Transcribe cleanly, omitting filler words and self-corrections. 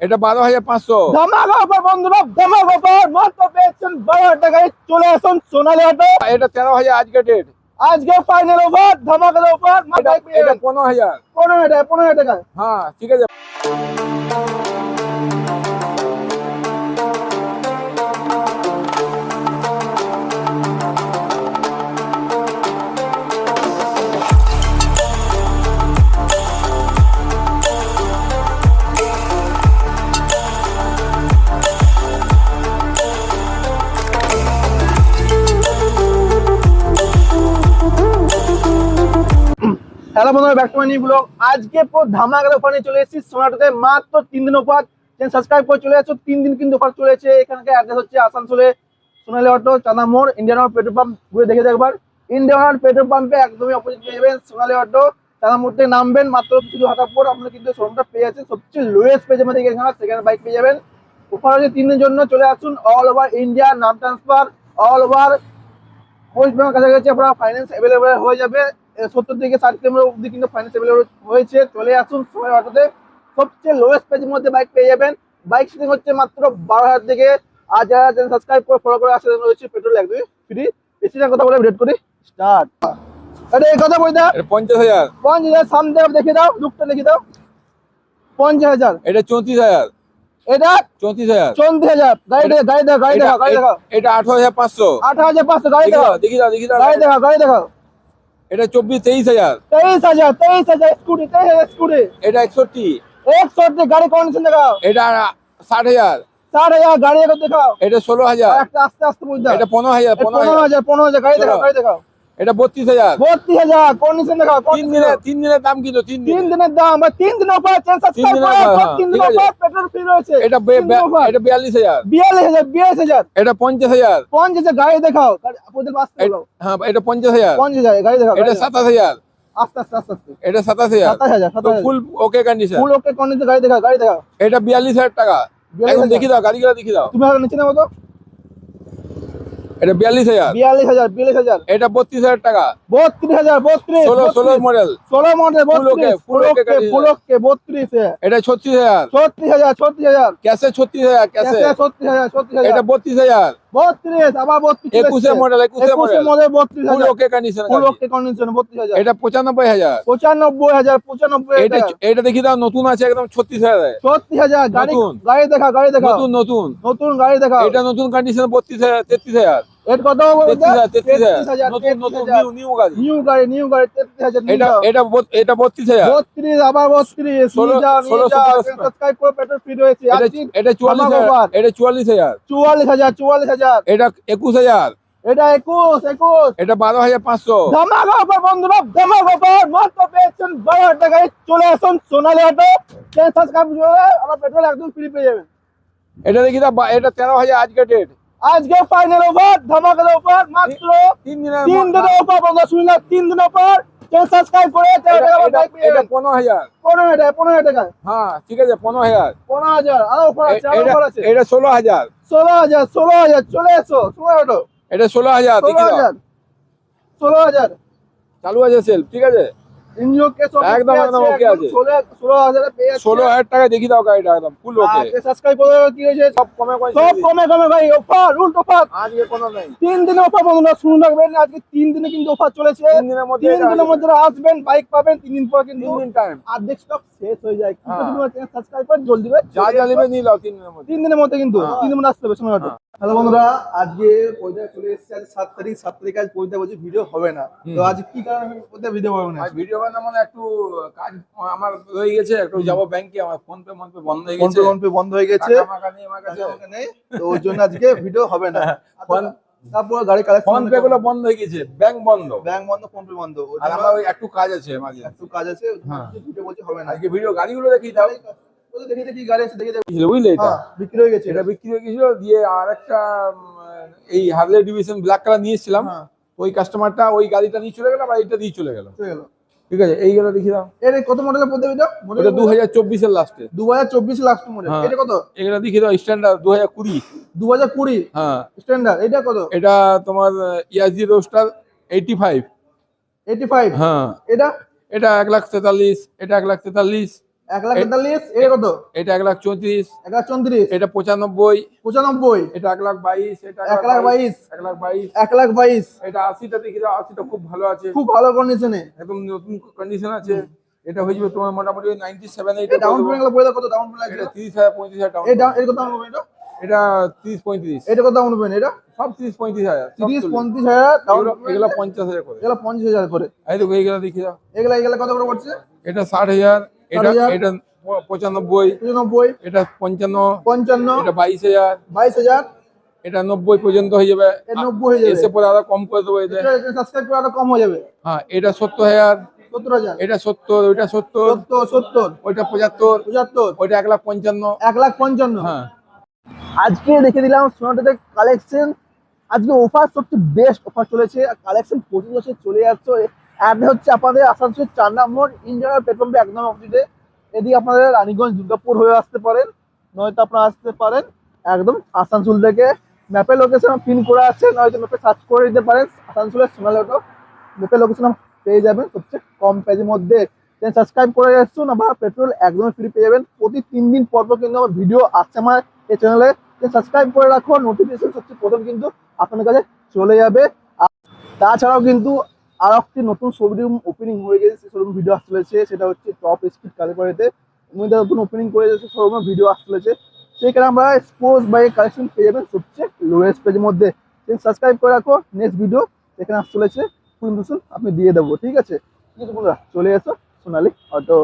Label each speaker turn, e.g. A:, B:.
A: এটা 12,500
B: ধামাকা অফার বন্ধুরা, ধামাকা অফার মাত্র পেয়েছেন 12,000 টাকায়। চলে আসুন সোনালী অটো।
A: এটা 13,000 আজকে ডেট।
B: আজকে ফাইনাল অফার, ধামাকা অফার।
A: এটা 15,000।
B: 15,000 টাকা।
A: হ্যাঁ ঠিক আছে।
B: হ্যালো বন্ধুরা, back to my new blog. আজকে পুরো ধামাকা অফারে চলে এসেছি সোনাটাতে। মাত্র 3 দিন অফার। চ্যানেল সাবস্ক্রাইব করে চলে আসো। 3 দিন কিন্তু অফার চলেছে। এখানকার অ্যাড্রেস হচ্ছে আসানসোলে সোনালী অটো, চাঁদা মোড়, ইন্ডিয়ান অয়েল পেট্রোল পাম্প। ঘুরে দেখে একবার। ইন্ডিয়ান অয়েল পেট্রোল পাম্পে একদমই অপোজিট পেয়ে যাবেন সোনালী অটো। চাঁদা মোড় থেকে নামবেন, মাত্র কিছু হাঁটার পর আপনি কিন্তু শোরুমটা পেয়ে যাচ্ছেন। সবচেয়ে লোয়েস্ট পেজের মধ্যে এখানে সেকেন্ড বাইক পেয়ে যাবেন। অফার হচ্ছে 3 দিনের জন্য। চলে আসুন। অল ওভার ইন্ডিয়া নাম transfer, all over West Bengal কাছাকাছি আপনার ফাইন্যান্স অ্যাভেলেবল হয়ে যাবে। 70 থেকে 60 কিলোমিটার অবধি কিন্তু ফাইন্যান্স অ্যাভেলেবল হয়েছে। চলে আসুন সোনালী অটোতে। সবচেয়ে লোয়েস্ট প্রাইসের মধ্যে বাইক পেয়ে যাবেন। বাইক সেটিং হচ্ছে মাত্র 12,000 থেকে। আর যারা চ্যানেল সাবস্ক্রাইব করে ফলো করে আসলে রয়েছে পেট্রোল একদমই ফ্রি। বেশি না কথা বলে রেড করি স্টার্ট। আরে এই কথা বই দাও।
A: এটা 50,000।
B: 50,000 সামনে দেখে দাও, লুকটা দেখে দাও। 50,000।
A: এটা 34,000।
B: এটা
A: 34,000।
B: 34,000। গাড়ি দেখা, গাড়ি দেখা, গাড়ি দেখা, গাড়ি দেখা।
A: এটা 18,500।
B: 18,500 গাড়ি দেখা।
A: দেখি দাও
B: গাড়ি দেখা, গাড়ি দেখা।
A: এটা 23,000।
B: 23,000 স্কুটি, 23,000 স্কুটি।
A: এটা 61।
B: 160 গাড়ি কন্ডিশন দেখাও।
A: এটা 60,000।
B: 60,000 গাড়ি একটু দেখাও।
A: এটা 16,000।
B: একটা আস্তে আস্তে বুঝতে।
A: এটা 15,000।
B: 15,000 গাড়ি দেখাও, গাড়ি দেখাও।
A: এটা 32,000।
B: 32,000 কন্ডিশন দেখাও।
A: 3 দিনের দাম কিন্তু 3
B: তিন
A: দিন।
B: দিনের দাম বা 3 দিন অফার। চ্যানেল সাবস্ক্রাইব
A: দিনের
B: করো।
A: offer,
B: 3 দিন
A: ঠিক আছে।
B: অফার পেট্রোল ফ্রি রয়েছে।
A: এটা
B: তিন দিন offer।
A: এটা 42,000।
B: 42,000
A: এটা 50,000।
B: 50,000 গাড়ি দেখাও। আপনাদের বাসতে বলো।
A: হ্যাঁ এটা 50,000।
B: 50,000 গাড়ি দেখাও।
A: এটা 27,000।
B: আস্তে আস্তে আস্তে আস্তে।
A: এটা 27,000।
B: 27,000
A: ফুল okay condition.
B: Full okay condition গাড়ি দেখাও, গাড়ি দেখাও।
A: এটা 42,000 টাকা।
B: 42,000
A: এখন দেখি দাও গাড়িগুলো দেখি দাও।
B: তুমি আগে নিচে নামো তো।
A: এটা 42,000।
B: 42,000
A: এটা 32,000 টাকা।
B: 32,000
A: 16 model.
B: 16 model
A: Full okay,
B: 32
A: full okay condition।
B: ফুল ওকে 32
A: এটা 36,000।
B: 36,000
A: ক্যাশে 36,000 ক্যাশে।
B: 36,000
A: এটা 32,000।
B: 32 আবার 32
A: 21 model 21 model.
B: Model
A: full
B: 32,000
A: okay condition.
B: Full okay condition 32,000
A: এটা 95,000।
B: 95,000
A: এটা এটা দেখি দাও নতুন আছে একদম 36,000।
B: 36,000 গাড়ি
A: নতুন।
B: গাড়ি দেখা, গাড়ি দেখা।
A: নতুন নতুন।
B: নতুন গাড়ি দেখা।
A: এটা নতুন কন্ডিশন 32,000 33,000।
B: এর কত হবে?
A: 33,000 নতুন নতুন নিউ গাড়ি।
B: নিউ গাড়ি 33,000
A: এটা এটা 32,000।
B: 32 আবার 32
A: 16
B: নিয়ে যাও সাবস্ক্রাইব করে পেট্রোল ফ্রি রয়েছে।
A: এটা 44,000। এটা 44,000।
B: 44,000
A: এটা 21,000।
B: এটা 21
A: এটা 12,500।
B: ধামাকা অফার বন্ধুরা, ধামাকা অফার মাত্র পেয়েছেন 12,000 টাকায়। চলে আসুন সোনালী অটো। চ্যানেল সাবস্ক্রাইব করে আপনার পেট্রোল একদম ফ্রি পেয়ে যাবেন।
A: এটা দেখি দাও এটা 13,000 আজকে ডেট।
B: আজকে ফাইনাল অফার, ধামাকা অফার মাত্র
A: 3 দিনের
B: 3 দিনের অফার বন্ধুরা। শুনলাম 3 দিন অফার। চ্যানেল সাবস্ক্রাইব করে
A: এটা 15,000।
B: 15,000 টাকা।
A: হ্যাঁ ঠিক আছে 15,000।
B: 15,000 আর অফার আছে, আর অফার আছে।
A: এটা 16,000।
B: 16,000 চলে এসো সোনালী অটো।
A: এটা 16,000 দেখি দাও।
B: 16,000
A: চালু আছে সেল ঠিক আছে।
B: ইঞ্জিনকে সব
A: একদম একদম ওকে আছে।
B: 16,000 এ পেয়ে যাচ্ছে।
A: 16,000 টাকা দেখি দাও গাড়িটা একদম ফুল ওকে।
B: সাবস্ক্রাইব করে কি হয়েছে?
A: সব কমে
B: সব কমে কমে ভাই অফার, উল্টো অফার।
A: আজকে কোনো নাই।
B: 3 দিনের অফার বন্ধুরা শুনুন রাখবেন। আজকে 3 দিনে কিন্তু অফার চলেছে।
A: 3 দিনের মধ্যে
B: 3 দিনের মধ্যে আসবেন বাইক পাবেন। 3 দিন পর কিন্তু
A: 3 দিন টাইম।
B: অর্ধেক স্টক শেষ হয়ে যায়। কিন্তু
A: হ্যাঁ।
B: তুমি চ্যানেল সাবস্ক্রাইব করে জলদি করে
A: যা যা নেবে নিয়ে নাও 3 দিনের মধ্যে।
B: 3 দিনের মধ্যে কিন্তু
A: হ্যাঁ।
B: 3 দিনের মধ্যে আসতে হবে সোনালী অটো। হ্যালো বন্ধুরা, আজকে পয়দা চলে এসেছে। আজ 7 তারিখ। 7 তারিখ আজ পয়দা বলছি ভিডিও হবে না। তো আজ কি কারণে পয়দা ভিডিও হবে না?
A: আর ভিডিও বানানো মানে একটু কাজ আমার হয়ে গেছে। একটু যাবো ব্যাংকে, আমার ফোন পে বন্ধ হয়ে গেছে।
B: ফোন পে বন্ধ হয়ে গেছে।
A: টাকা মাকা নেই আমার কাছে।
B: টাকা নেই। তো ওই জন্য আজকে ভিডিও হবে না।
A: ফোন-
B: তারপর গাড়ি কালেকশন
A: ফোন পে গুলো বন্ধ হয়ে গেছে, ব্যাংক বন্ধ।
B: ব্যাংক বন্ধ, ফোন পে বন্ধ। ওই
A: আর
B: জন্য
A: আমার ওই একটু কাজ আছে মাঝে।
B: একটু কাজ আছে।
A: হ্যাঁ।
B: ভিডিও বলছি হবে না।
A: আজকে ভিডিও গাড়িগুলো দেখি দাও।
B: ওই দেখি দেখি গাড়ি আছে, দেখি দেখি।
A: বুঝলে এটা
B: হ্যাঁ, বিক্রি হয়ে গেছে।
A: এটা বিক্রি হয়ে গেছিল। দিয়ে আর একটা এই হার্লে ডিভিশন ব্ল্যাক কালার নিয়েছিলাম।
B: হ্যাঁ,
A: ওই কাস্টমারটা ওই গাড়িটা নিয়ে চলে গেল আর এইটা দিয়ে চলে গেল।
B: চলে গেল।
A: ঠিক আছে এইগুলো দেখি দাও।
B: এর কত মডেলের পড়বে এটা?
A: ওটা 2024 এর লাস্টে।
B: 2024 লাস্ট মডেল।
A: হ্যাঁ।
B: এটা কত?
A: এগুলো দেখি দাও স্ট্যান্ডার্ড 2020।
B: 2020
A: হ্যাঁ
B: স্ট্যান্ডার্ড। এটা কত?
A: এটা তোমার ইয়াজি রোস্টার 85।
B: 85।
A: হ্যাঁ
B: এটা
A: এটা 1,43,000। এটা 1,43,000।
B: 1,43,000, এটা কত?
A: এটা 1,34,000,
B: 1,34,000,
A: এটা 95,
B: 95,
A: এটা 1,22,000, এটা
B: 1,22,000,
A: 1,22,000,
B: 1,22,000,
A: এটা 80টা দেখি দাও, 80টা খুব ভালো আছে,
B: খুব ভালো কন্ডিশনে।
A: একদম নতুন কন্ডিশন আছে। এটা হয়ে যাবে তোমার মোটামুটি 97,
B: এই ডাউন পেমেন্ট গুলো বলে দাও, কত ডাউন পেমেন্ট
A: এটা
B: লাগবে?
A: 30,000 35,000 ডাউন।
B: এই ডাউন, এর কত ডাউন পেমেন্ট?
A: এটা 30 35,
B: এটা কত ডাউন পেমেন্ট? এটা
A: সব 30 35,000,
B: 30-35,000 ডাউন
A: এগুলো
B: পেমেন্ট।
A: এগুলো 50,000 করে।
B: এগুলো 50,000 করে।
A: এই দেখো এইগুলো দেখি দাও,
B: এগুলা এগুলা কত করে পড়ছে?
A: এটা 60,000, এটা
B: 60,000,
A: এটা 95,
B: 95,
A: এটা 55,
B: 55,
A: এটা 22,000,
B: 22,000,
A: এটা 90 পর্যন্ত হয়ে যাবে।
B: এর 90 হয়ে যাবে।
A: এসে পরে আরো কম করে দেবো এতে।
B: সাবস্ক্রাইব করে আরো কম হয়ে যাবে।
A: হ্যাঁ, এটা 70,000,
B: 70,000,
A: এটা 70, ওইটা 70,
B: 70, 70,
A: ওইটা 75,
B: 75,
A: ওইটা 1,55,000।
B: 1,55,000।
A: হ্যাঁ,
B: আজকে দেখে দিলাম সোনাটাতে কালেকশন। আজকে অফার সবচেয়ে বেস্ট অফার চলেছে, কালেকশন প্রচুর বছর চলে যাচ্ছে। অ্যাড্রেস হচ্ছে আপনাদের আসানসোল 4 নম্বর ইন্ডিয়ান পেট্রোল পাম্প একদম অপোজিটে। এদিকে আপনাদের রানীগঞ্জ দুর্গাপুর হয়ে আসতে পারেন, নয়তো আপনারা আসতে পারেন একদম আসানসোল থেকে। ম্যাপে লোকেশন পিন করা আছে, নয়তো ম্যাপে সার্চ করে দিতে পারেন আসানসোলের সোনালী অটো। ম্যাপে লোকেশন পেয়ে যাবেন সবচেয়ে কম প্রাইসের মধ্যে। সাবস্ক্রাইব করে আসুন, আবার পেট্রোল একদম ফ্রি পেয়ে যাবেন। প্রতি 3 দিন পর পর কিন্তু আমার ভিডিও আসছে আমার এই চ্যানেলে। সাবস্ক্রাইব করে রাখো, নোটিফিকেশন সবচেয়ে প্রথম কিন্তু আপনার কাছে চলে যাবে। আর তাছাড়াও কিন্তু আর একটি নতুন শোরুম ওপেনিং হয়ে গেছে, সেই শোরুম ভিডিও আসতে চলেছে, সেটা হচ্ছে টপ স্পিড কালেকশনেতে। নতুন ওপেনিং করে যাচ্ছে শোরুমের ভিডিও আসতে চলেছে। সেখানে আমরা স্পোর্টস বাইক কালেকশন পেয়ে যাবেন সবচেয়ে লোয়েস্ট প্রাইসের মধ্যে। সাবস্ক্রাইব করে রাখো, নেক্সট ভিডিও এখানে আসতে চলেছে, ফুল আপনি দিয়ে দেবো। ঠিক আছে, বন্ধুরা চলে এসো সোনালী অটো।